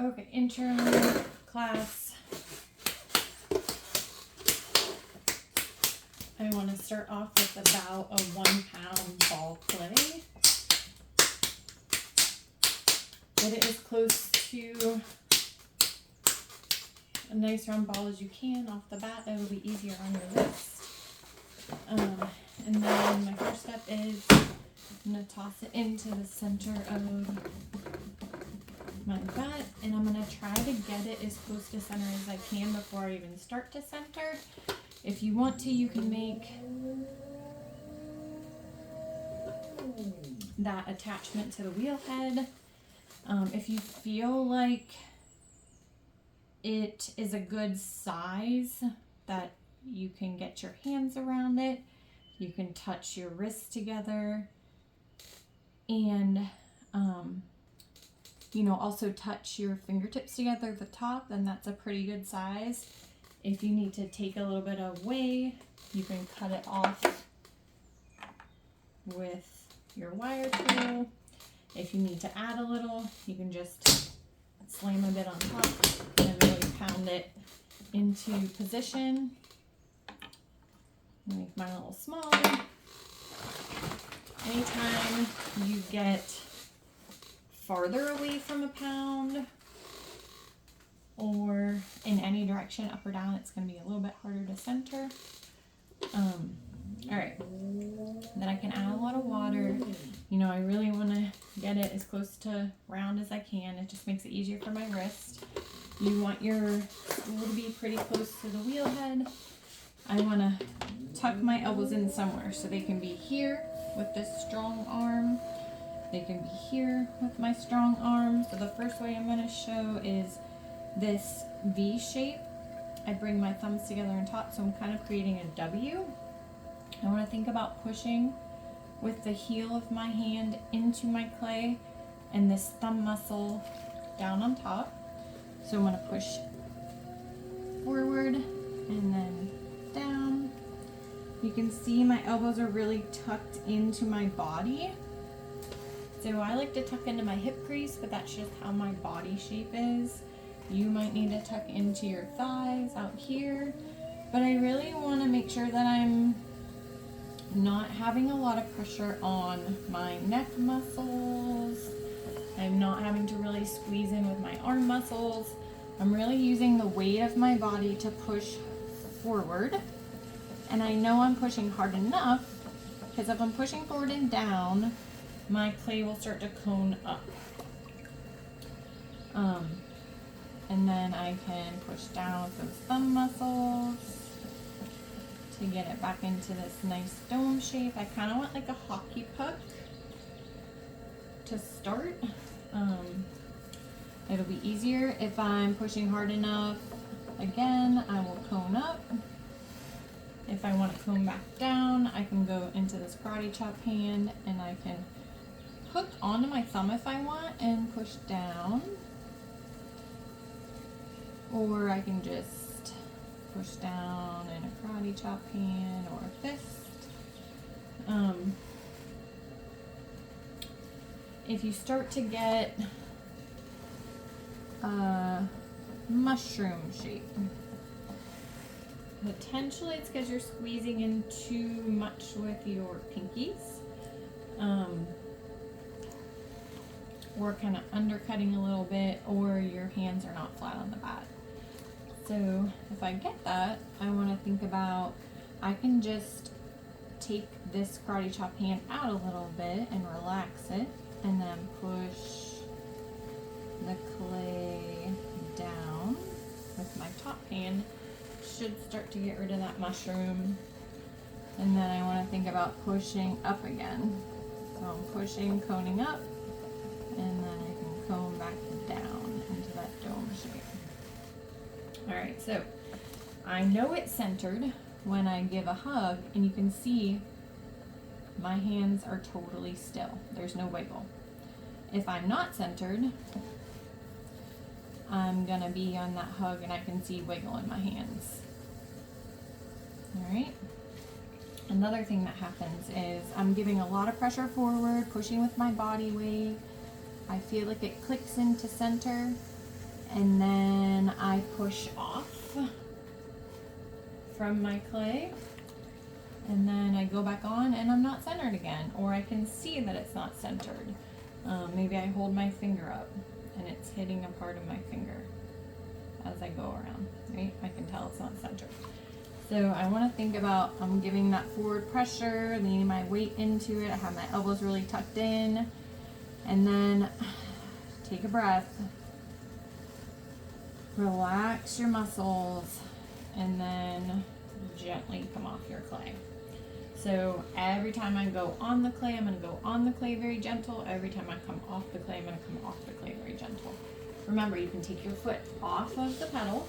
Okay, intro class. I want to start off with about a 1 pound ball clay. Get it as close to a nice round ball as you can off the bat. It'll be easier on your wrist. And then my first step is I'm going to toss it into the center of my butt, and I'm going to try to get it as close to center as I can before I even start to center. If you want to, you can make that attachment to the wheel head. If you feel like it is a good size that you can get your hands around it, you can touch your wrists together and also touch your fingertips together at the top, then that's a pretty good size. If you need to take a little bit away, you can cut it off with your wire tool. If you need to add a little, you can just slam a bit on top and really pound it into position. Make mine a little smaller. Anytime you get farther away from a pound or in any direction, up or down, it's going to be a little bit harder to center. All right, then I can add a lot of water. I really want to get it as close to round as I can. It just makes it easier for my wrist. You want your spool to be pretty close to the wheel head. I want to tuck my elbows in somewhere so they can be here with this strong arm. They can be here with my strong arm. So the first way I'm going to show is this V shape. I bring my thumbs together on top, so I'm kind of creating a W. I want to think about pushing with the heel of my hand into my clay and this thumb muscle down on top. So I'm going to push forward and then down. You can see my elbows are really tucked into my body. So I like to tuck into my hip crease, but that's just how my body shape is. You might need to tuck into your thighs out here, but I really want to make sure that I'm not having a lot of pressure on my neck muscles. I'm not having to really squeeze in with my arm muscles. I'm really using the weight of my body to push forward. And I know I'm pushing hard enough, because if I'm pushing forward and down, my clay will start to cone up. And then I can push down with those thumb muscles to get it back into this nice dome shape. I kind of want like a hockey puck to start. It'll be easier if I'm pushing hard enough. Again, I will cone up. If I want to cone back down, I can go into this karate chop hand and I can hook onto my thumb if I want and push down. Or I can just push down in a karate chop hand or a fist. If you start to get a mushroom shape, potentially it's because you're squeezing in too much with your pinkies, or kind of undercutting a little bit, or your hands are not flat on the bat. So if I get that, I want to think about, I can just take this karate chop hand out a little bit and relax it, and then push the clay down with my top hand. Should start to get rid of that mushroom. And then I want to think about pushing up again. So I'm pushing, coning up, and then I can cone back down into that dome shape. Alright, so I know it's centered when I give a hug, and you can see my hands are totally still. There's no wiggle. If I'm not centered, I'm going to be on that hug and I can see wiggle in my hands. Alright. Another thing that happens is I'm giving a lot of pressure forward, pushing with my body weight. I feel like it clicks into center. And then I push off from my clay, and then I go back on and I'm not centered again, or I can see that it's not centered. Maybe I hold my finger up and it's hitting a part of my finger as I go around, right? I can tell it's not centered. So I want to think about, I'm giving that forward pressure, leaning my weight into it. I have my elbows really tucked in, and then take a breath, relax your muscles, and then gently come off your clay. So every time I go on the clay, I'm going to go on the clay very gentle. Every time I come off the clay, I'm going to come off the clay very gentle. Remember, you can take your foot off of the pedal.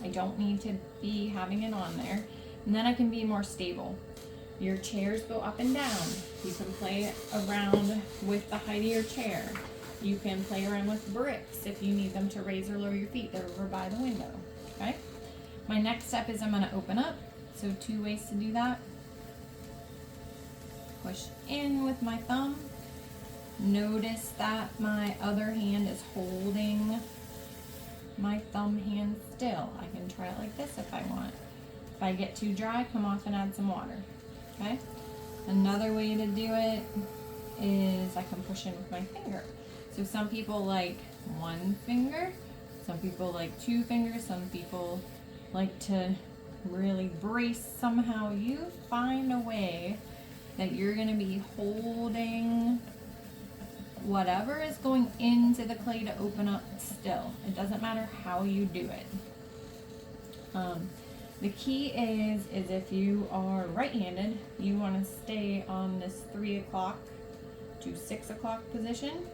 I don't need to be having it on there. And then I can be more stable. Your chairs go up and down. You can play around with the height of your chair. You can play around with bricks if you need them to raise or lower your feet. They're over by the window, okay? My next step is I'm gonna open up. So 2 ways to do that. Push in with my thumb. Notice that my other hand is holding my thumb hand still. I can try it like this if I want. If I get too dry, come off and add some water, okay? Another way to do it is I can push in with my finger. So some people like 1 finger, some people like 2 fingers, some people like to really brace. Somehow you find a way that you're gonna be holding whatever is going into the clay to open up still. It doesn't matter how you do it. The key is if you are right-handed, you want to stay on this 3 o'clock to 6 o'clock position.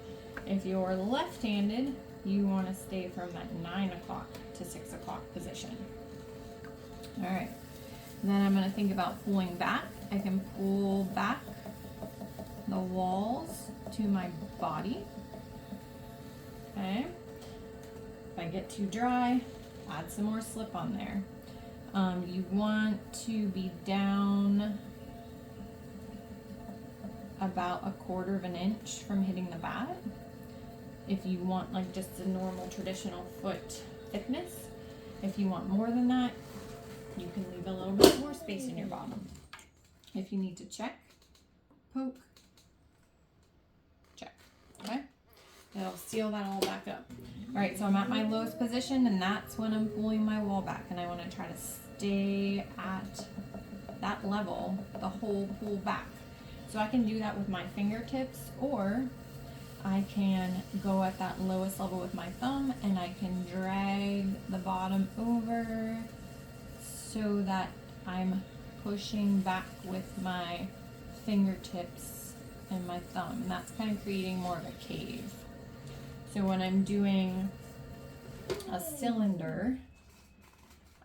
If you're left-handed, you want to stay from that 9 o'clock to 6 o'clock position. All right. Then I'm going to think about pulling back. I can pull back the walls to my body. Okay. If I get too dry, add some more slip on there. You want to be down about 1/4 of an inch from hitting the bat. If you want like just a normal traditional foot thickness. If you want more than that, you can leave a little bit more space in your bottom. If you need to check, poke, check, okay? It'll seal that all back up. All right, so I'm at my lowest position, and that's when I'm pulling my wall back, and I want to try to stay at that level the whole pull back. So I can do that with my fingertips, or I can go at that lowest level with my thumb, and I can drag the bottom over so that I'm pushing back with my fingertips and my thumb, and that's kind of creating more of a cave. So when I'm doing a cylinder,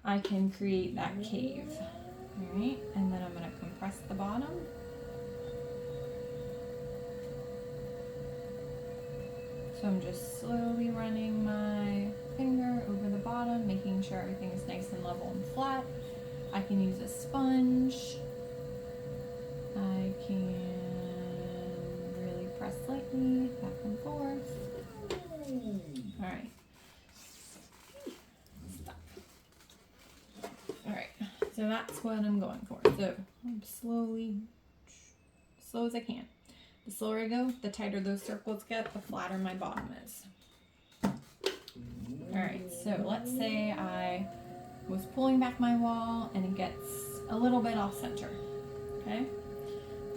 I can create that cave. All right, and then I'm going to compress the bottom. So I'm just slowly running my finger over the bottom, making sure everything is nice and level and flat. I can use a sponge. I can really press lightly, back and forth. All right. Stop. All right, so that's what I'm going for. So I'm slowly, slow as I can. The slower I go, the tighter those circles get, the flatter my bottom is. All right, so let's say I was pulling back my wall and it gets a little bit off center, okay?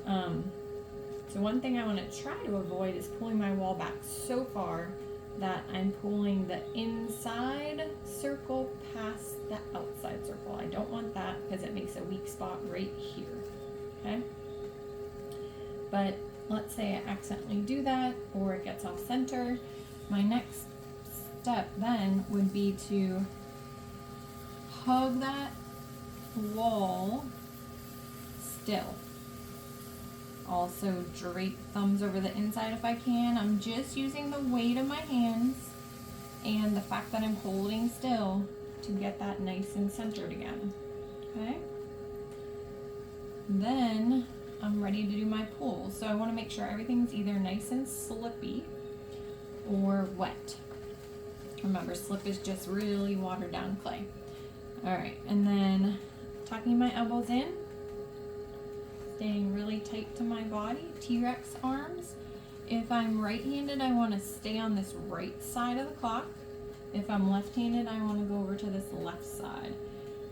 So one thing I want to try to avoid is pulling my wall back so far that I'm pulling the inside circle past the outside circle. I don't want that because it makes a weak spot right here, okay? But let's say I accidentally do that or it gets off center. My next step then would be to hug that wall still. Also drape thumbs over the inside if I can. I'm just using the weight of my hands and the fact that I'm holding still to get that nice and centered again. Okay? Then I'm ready to do my pull. So I want to make sure everything's either nice and slippy or wet. Remember, slip is just really watered down clay. All right, and then tucking my elbows in, staying really tight to my body, T-Rex arms. If I'm right-handed, I want to stay on this right side of the clock. If I'm left-handed, I want to go over to this left side.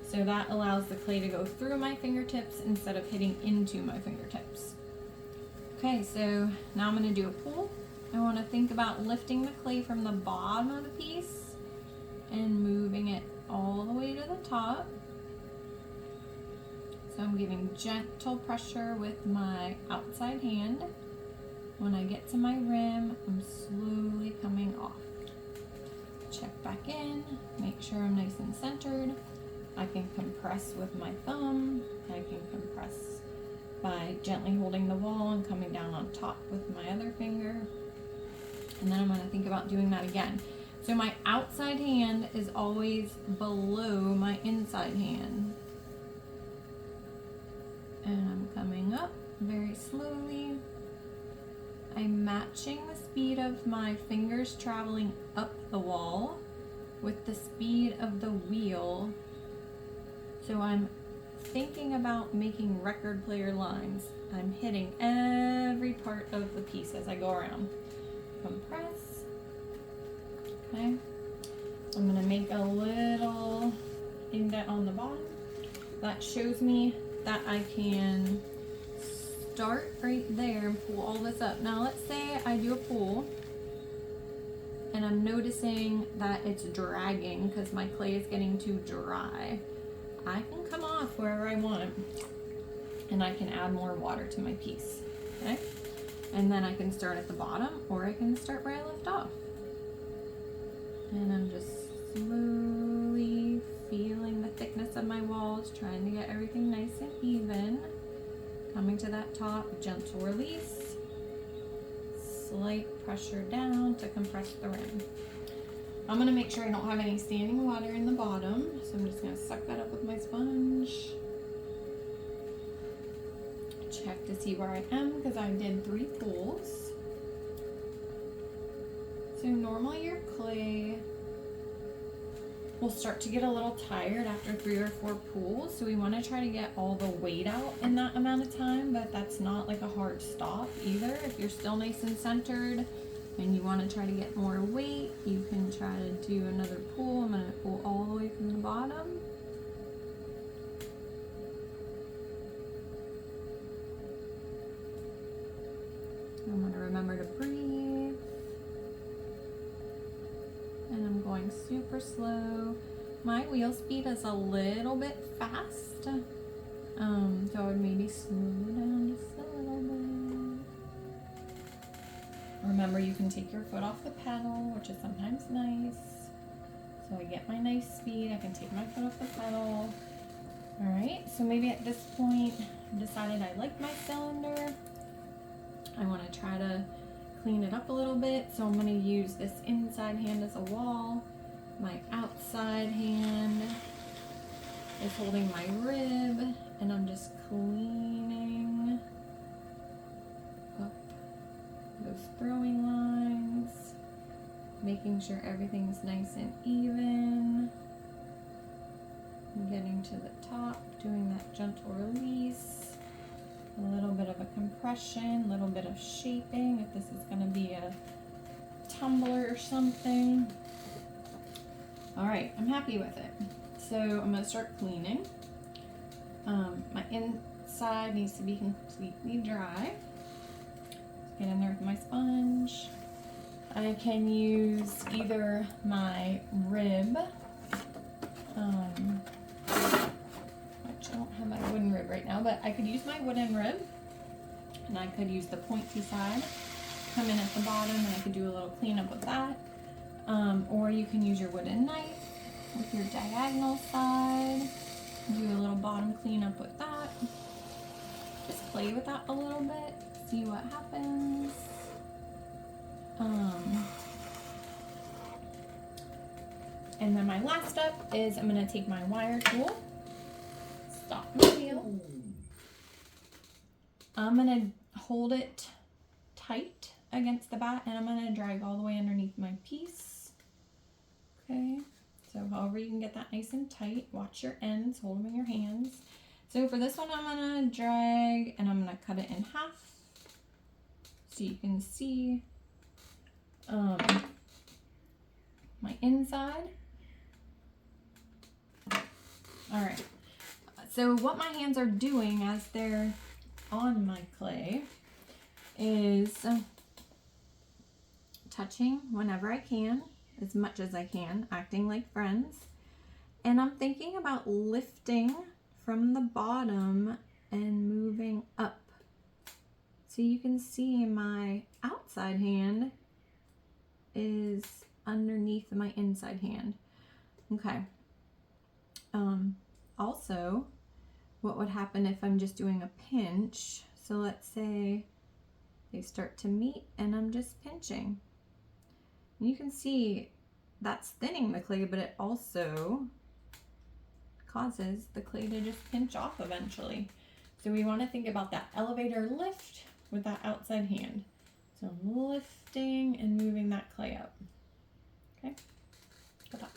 So that allows the clay to go through my fingertips instead of hitting into my fingertips. Okay, so now I'm going to do a pull. I want to think about lifting the clay from the bottom of the piece and moving it all the way to the top. So I'm giving gentle pressure with my outside hand. When I get to my rim, I'm slowly coming off. Check back in, make sure I'm nice and centered. I can compress with my thumb. I can compress by gently holding the wall and coming down on top with my other finger. And then I'm going to think about doing that again. So my outside hand is always below my inside hand. And I'm coming up very slowly. I'm matching the speed of my fingers traveling up the wall with the speed of the wheel. So I'm thinking about making record player lines. I'm hitting every part of the piece as I go around. Compress. Okay. I'm going to make a little indent on the bottom. That shows me that I can start right there and pull all this up. Now let's say I do a pull and I'm noticing that it's dragging because my clay is getting too dry. I can come off wherever I want and I can add more water to my piece. Okay? And then I can start at the bottom or I can start where I left off. And I'm just slowly feeling the thickness of my walls, trying to get everything nice and even. Coming to that top, gentle release, slight pressure down to compress the rim. I'm going to make sure I don't have any standing water in the bottom, so I'm just going to suck that up with my sponge. Check to see where I am because I did 3 pulls. So normally your clay will start to get a little tired after 3 or 4 pulls, so we want to try to get all the weight out in that amount of time, but that's not like a hard stop either. If you're still nice and centered and you want to try to get more weight, you can try to do another pull. I'm going to pull all the way from the bottom. I'm going to remember to breathe. And I'm going super slow. My wheel speed is a little bit fast. So I would maybe slow down just a little bit. Remember, you can take your foot off the pedal, which is sometimes nice. So I get my nice speed. I can take my foot off the pedal. All right, so maybe at this point, I've decided I like my cylinder. I want to try to clean it up a little bit, so I'm going to use this inside hand as a wall. My outside hand is holding my rib, and I'm just cleaning up those throwing lines, making sure everything's nice and even. Getting to the top, doing that gentle release. A little bit of a compression, a little bit of shaping if this is going to be a tumbler or something. All right, I'm happy with it. So I'm going to start cleaning. My inside needs to be completely dry. Get in there with my sponge. I can use either my rib. I don't have my wooden rib right now, but I could use my wooden rib, and I could use the pointy side, come in at the bottom, and I could do a little cleanup with that. Or you can use your wooden knife with your diagonal side, do a little bottom cleanup with that. Just play with that a little bit, see what happens. And then my last step is I'm going to take my wire tool, stop my wheel. I'm going to hold it tight against the bat, and I'm going to drag all the way underneath my piece. Okay, so however you can get that nice and tight. Watch your ends, hold them in your hands. So for this one, I'm gonna drag and I'm gonna cut it in half so you can see my inside. All right, so what my hands are doing as they're on my clay is touching whenever I can, as much as I can, acting like friends. And I'm thinking about lifting from the bottom and moving up. So you can see my outside hand is underneath my inside hand. Okay. Also, what would happen if I'm just doing a pinch? So let's say they start to meet and I'm just pinching. And you can see that's thinning the clay, but it also causes the clay to just pinch off eventually. So we want to think about that elevator lift with that outside hand. So I'm lifting and moving that clay up. Okay, good luck.